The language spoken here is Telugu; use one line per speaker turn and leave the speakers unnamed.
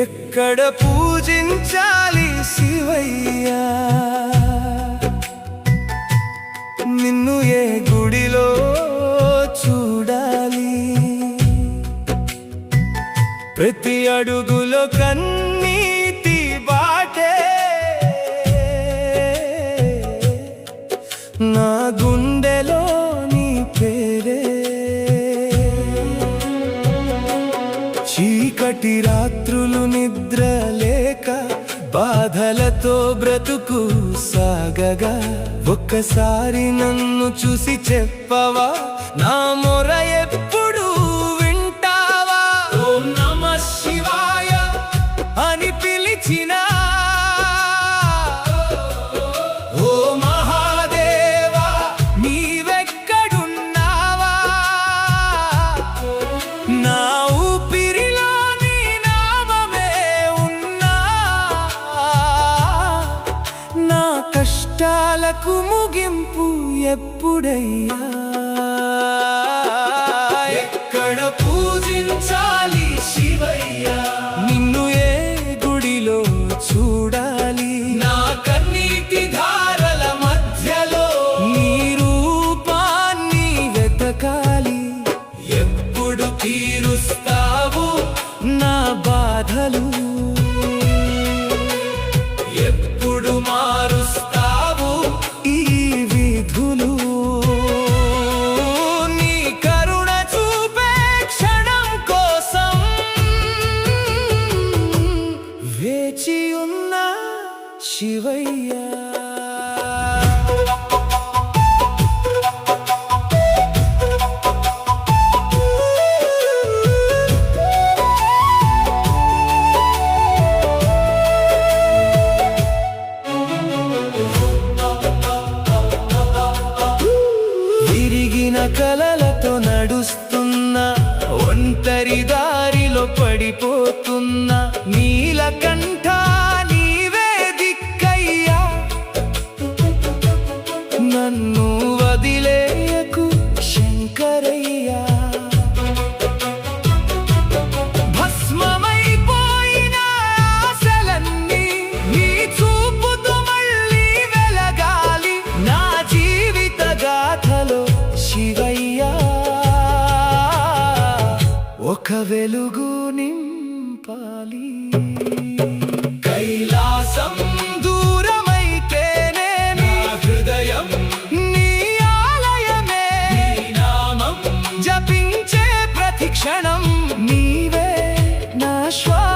ఎక్కడ పూజించాలి శివయ్యా, నిన్ను ఏ గుడిలో చూడాలి, ప్రతి అడుగులో కన్నీటి బాటే నా గుండెలో నీ పేరే, చీకటి రాత్రులు నిద్ర లేక బాధలతో బ్రతుకు సాగగా ఒక్కసారి నన్ను చూసి చెప్పవా, నా మొర ఎప్పుడు వింటావా? ఓం నమః శివాయ అని పిలిచినా, ఓ మహాదేవా నీవెక్కడున్నావా? నా ఊపిరిలో నీ నామమే ఉన్నా, నా కష్టాలకు ముగింపు ఎప్పుడయ్యా? ఎక్కడ పూజించాలి శివయ్యా, నిన్ను ఏ గుడిలో చూడాలి, నా కన్నీటి ధారల మధ్యలో నీ రూపాన్ని వెతకాలి, ఎప్పుడు తీరుస్తావు నా బాధలు, ఎప్పుడు మారుస్తావు ఈ విధులు, నీ కరుణ చూపే క్షణం కోసం వేచి ఉన్న శివయ్యా. విరిగిన కలలతో నడుస్తున్నా, ఒంటరి దారిలో పడిపోతున్నా, నీలకంఠ నీవే దిక్కయ్యా, నన్ను వదిలేయకు శంకరయ్యా. భస్మమైపోయిన ఆశలన్నీ నీ చూపుతో మళ్ళీ వెలగాలి, నా జీవిత గాథలో శివయ్యా ఒక వెలుగు నింపాలి. కైలాసం దూరమైతేనే నా హృదయం నీ ఆలయమే, నీ నామం జపించే ప్రతి క్షణం నీవే నా శ్వాస.